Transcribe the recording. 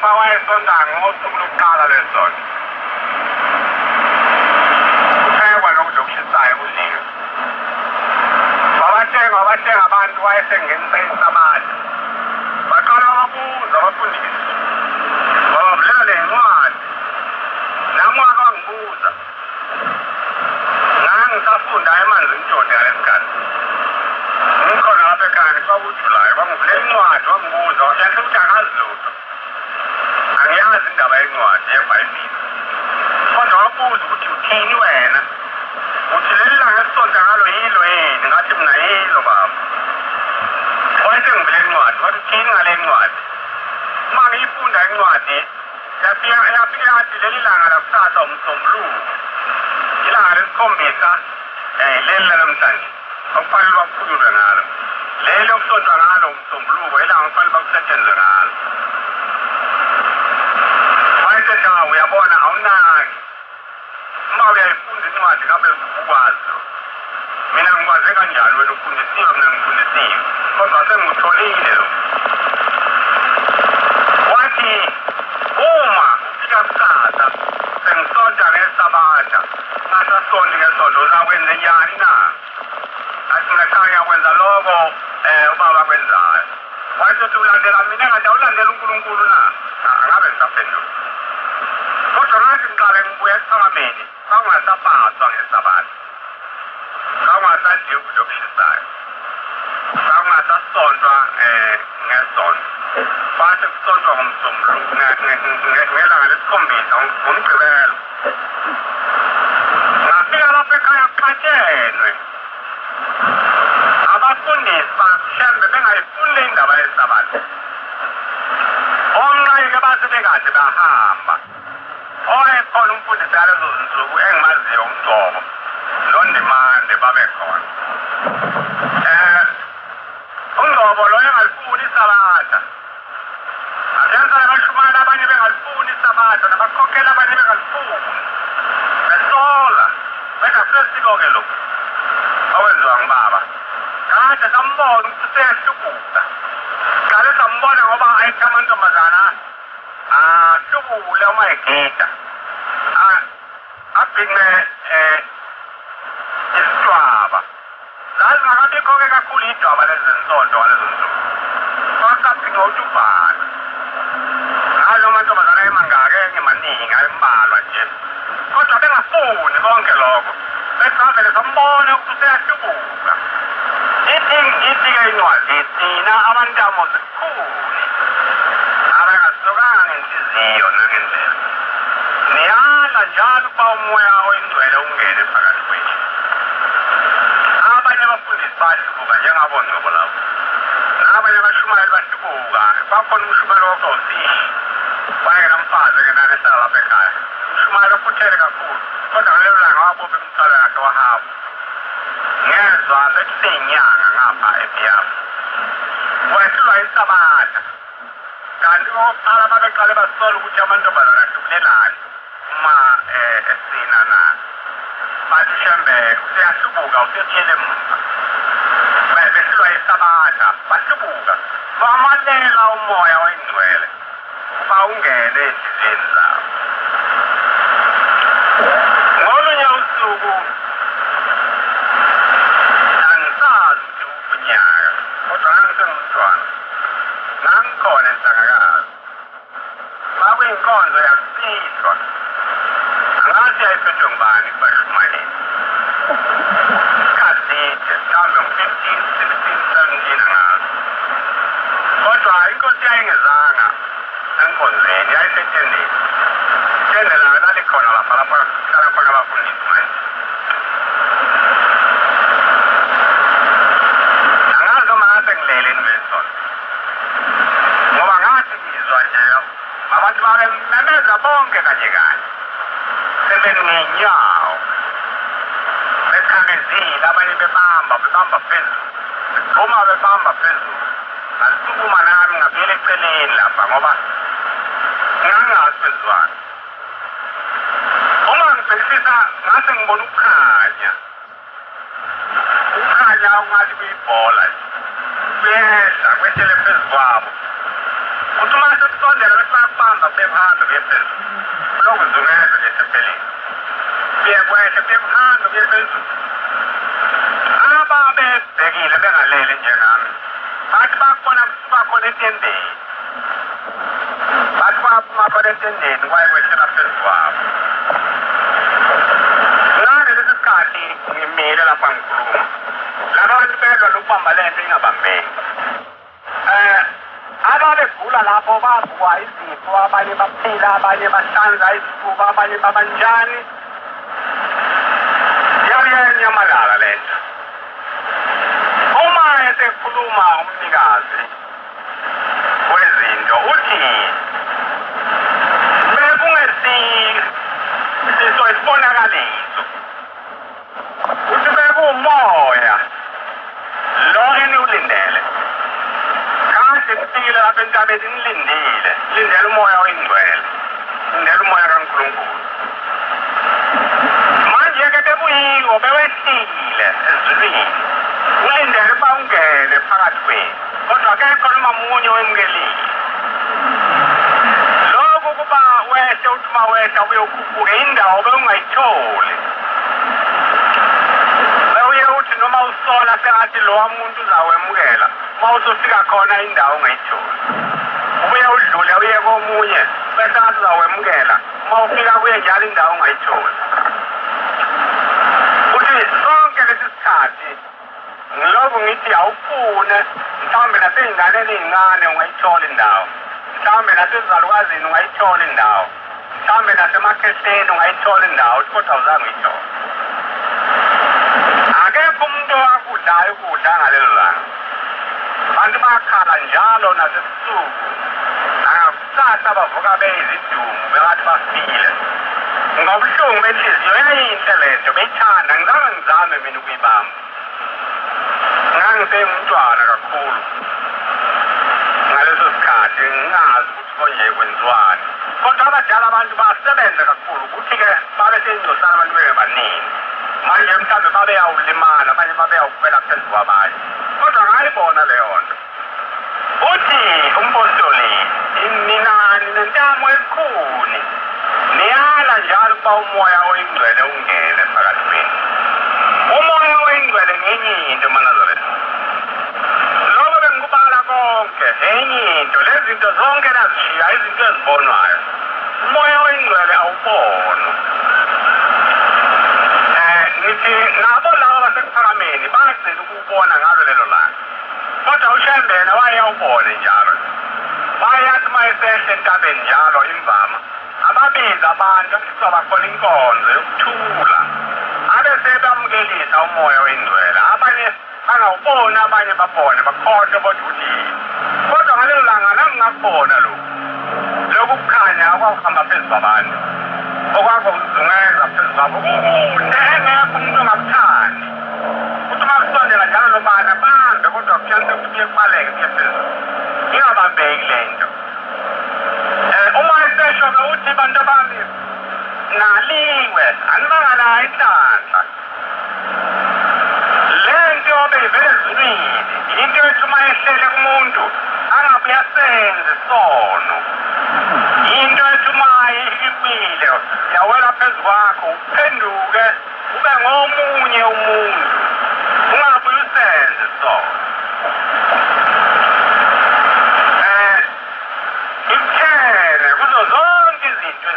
Pawa esonda ngosukulukala lesonto. Kuphekwa nokudokhisayo kuliwe. Wabathenga abantu wayesengenisa isabatha. Baqala babuza abafundisi. Bavulela le ncwadi. Namwaka wangibuza. Ngisafunda emanzi indoda ngalesikhathi. Ngikhona lapha ekhaya kwakuJulayi bangivulela incwadi wangibuza wahlala ukuthi akazi lutho. Angiyazi indaba yencwadi yeBhayibheli. Kodwa wabuza ukuthi uthini wena? Uthi leli langa esonta ngalo yilo yini? Ngathi mina yilo baba. Wathi ngivule incwadi, wathi uthini ngale ncwadi? Uma ngiyifunda incwadi, yafika yathi leli langa lakusasa umsombuluko. Ilanga lesikhombisa leli lanamhlanje okufanele bakukhululwe ngalo. Leli okusontwa ngalo umsombuluko ilanga okufanele bakusetshenzwe ngalo. Wayesethi uyabona awunaki. Uma uyayifunda incwadi ngabe ukwazi. Mina ngikwaze kanjani wena ufundisiwe mina ngifundisiwe. Kodwa sengikutholile lo. Wathi uma ufika kusasa sengisonta ngesabatha ngasasonti ngesonto uzakwenza njani na? Athi mina cha ngiyakwenza lokho ubaba kwenzayo. Wathi ulandela mina ngathi awulandela uNkulunkulu na? Angabe ngisaphendula. Kodwa ngathi ngiqale ngibuya esiphakameni bangasaphathwa ngesabatha. Bangasadli ukudokhisayo. Bangasasontwa ngesonto. Bathi kusontwa ngomsombuluko ngelanga lesikhombisa ngomgqibelo. Ngafika lapha ekhaya kuxatshenwe. Abafundisi bahlembe bengayifuni indaba yesabatha. Omnqayike bathi bekade bahamba. Oyekhona umfundisi yalezo zinsuku engimaziyo uMgcobo noNdimande babekhona. uNgcobo lo engalifuni isabatha. Asenza abashumana abanye bengalifuni isabatha nabakhokhela abanye bengalifuni. Besola bengasesiko-ke lokhu awenziwa ngibaba. Kade sambona ukuthi usehlubuka. Kade sambona ngoba ayethe amantombazana ahlubule uma egida. Abhinqe isitwaba. Zazingakabikho-ke kakhulu idwaba lezi nsonto ngalezo nsuku. Kwasabhinqa utubhana. Ngazo amantombazana emangaka enye maningi ayembalwa nje. Kodwa bengafuni konke lokho. Besavele sambona ukuthi useyahlubuka. Ithi-ke incwadi thina abantamo sikhuni. Abangasokanga ngenhliziyo nangendlela. Niyala njalo ukuba umoya oyingcwele ungene phakathi kwethu. Abanye abafundisi bahlubuka njengabo Ngcobo lapho. Nabanye abashumayeli bahlubuka. Bakhona umshumayeli wokosishi. Wayengena mfazi-ke nani ehlala lapha ekhaya. Umshumayeli okhuthele kakhulu. Kodwa ngalelo langa wabopha imithwalo yakhe wahamba. Ngezwa bekuseyinyanga ngapha eBiyafu. Wehlulwa isabatha. Kanti oqala babeqale basola ukuthi amantombazana ahlubulelani uma esina na. Bathi shembe useyahlubuka usethiyele emuva. Behlulwa isabatha bahlubuka. Bamalela umoya oyingcwele uba ungene ezinhliziyweni zabo. Ngolunye usuku angisazi ukuthi ubunyaka kodwa ngangisengumntwana. Nangikhona enhlangakazi. Kwakuyinkonzo yakusihlwa. Angazi yayiphethwe ngubani kubashumayeli. Isikhathi mhlawumbe ngo-15, 16, 17 angazi. Kodwa inkosi yayingezanga enkonzweni yayisethenteni. Itende layo lalikhona lapha hlala khona abafundisi manje. Angazi uma ngase ngilele eNwelson. Ngoba ngathi ngizwa nje abantu babememeza bonke kanye kanye. Sebenginyawo. Bekhangezile abanye bebamba phezulu. Uma bebamba phezulu. Ngasukuma nami ngabuyela eceleni lapha ngoba ngangazi kwenziwani. Uma ngibhekisisa ngase ngibona ukukhanya. Ukukhanya ungathi kuyibhola. Kuyehla kwethele phezu kwabo. Uthi uma sesisondela bese bayakubamba bephando bephezulu lokuzungeza lesempeleni bekwehla bephando bephezulu ababebhekile bengalele njengami bathi bakhona etendeni bathi baphuma khona etendeni kwayekwehlela phezu kwabo ngane lesi sikhathi ngimile lapha ngikhuluma laba bantu bezwa lokubamba lento ingabambeki ababegula lapho bavukwa izifo abanye baphila abanye bahlanza izifuba abanye babanjani yayenyamalala lento uma esekhuluma umnikazi wezinto uthi bekungesiso isibonakaliso uthi bekumoya lo eniwulindele kufikile lapha entabeni lindele umoya oyingcwele lindele umoya kaNkulunkulu manje-ke bebuyiwo bewehlile ezulwini ulindele uba ungene phakathi kwenu kodwa akekho noma munye wemukelile lokhu kuba wehle uthi uma wehla uyokhuphuka indawo bewungayitholi bewuye uthi noma usola sengathi lowa muntu uzawemukela uma uzofika khona indawo ungayitholi ubuye udlule uye komunye bese ngathi uzawemukela uma ufika kuye njalo indawo ungayitholi uthi sonke lesi sikhathi ngilokhu ngithi awufune mhlawumbe nasey'nganeni ey'ncane ungayithola indawo mhlawumbe nasezalukazini ungayithola indawo mhlawumbe nasemakhehleni ungayithola indawo kodwa awuzange uyithole akekho umuntu owakudlayo ukudla ngalelo langa abantu bakhala njalo nasebusuku nangakusasa bavuka beyizidumo bengathi bafile ngobuhlungu benhliziyo yayinhle lento beyithanda ngizange ngizame mina ukuyibamba ngangisengumntwana kakhulu ngaleso sikhathi ngingazi ukuthi konje kwenziwani kodwa abadala abantu basebenza kakhulu ukuthi-ke babe sengcosana abantu bebaningi manje mhlawumbe babeyawulimala abanye babeyawukhwela phezu kwabanye kodwa ngayibona leyo nto uthi umpostoli ninani nentamo elikhuni niyala njalo ukuba umoya oyingcwele ungene phakathi kwenu umoya oyingcwele ngenye into eManazaretha lokho bengikubala konke enye into lezi zinto zonke nazishiya izinto ezibonwayo umoya oyingcwele awubonwa ngithi nabo labo basekuphakameni bagcina ukuwubona ngalo lelo langa kodwa uShembene wayewubone njalo wayathi uma esehle entabeni njalo imvama ababiza abantu kuthiwa bakhona inkonzo yokuthula abesebamukelisa umoya oyingcwele abanye bangawuboni abanye babone bakhohlwe bodwa uthi kodwa ngalelo langa nami ngakubona lokhu kukhanya okwakuhamba phezu kwabantu okwakuzungeza phezu kwabo engekho umuntu ongakuthandi ukuthi uma kusondela njalo lobana bambe kodwa kuchaze ukuthi kuye kubaleke kuye phezulu ingabambeki le nto uma esesho-ke uthi bantu bami naliwe anibanganayo inhlanhla le nto yobe ivele ezulwini into ethi uma ehlele kumuntu angabe uyasenza isono into ethi uma iwile yawela phezu kwakho uphenduke ube ngomunye umuntu ungabe usenze isono ikuthene kuzo zonke izinto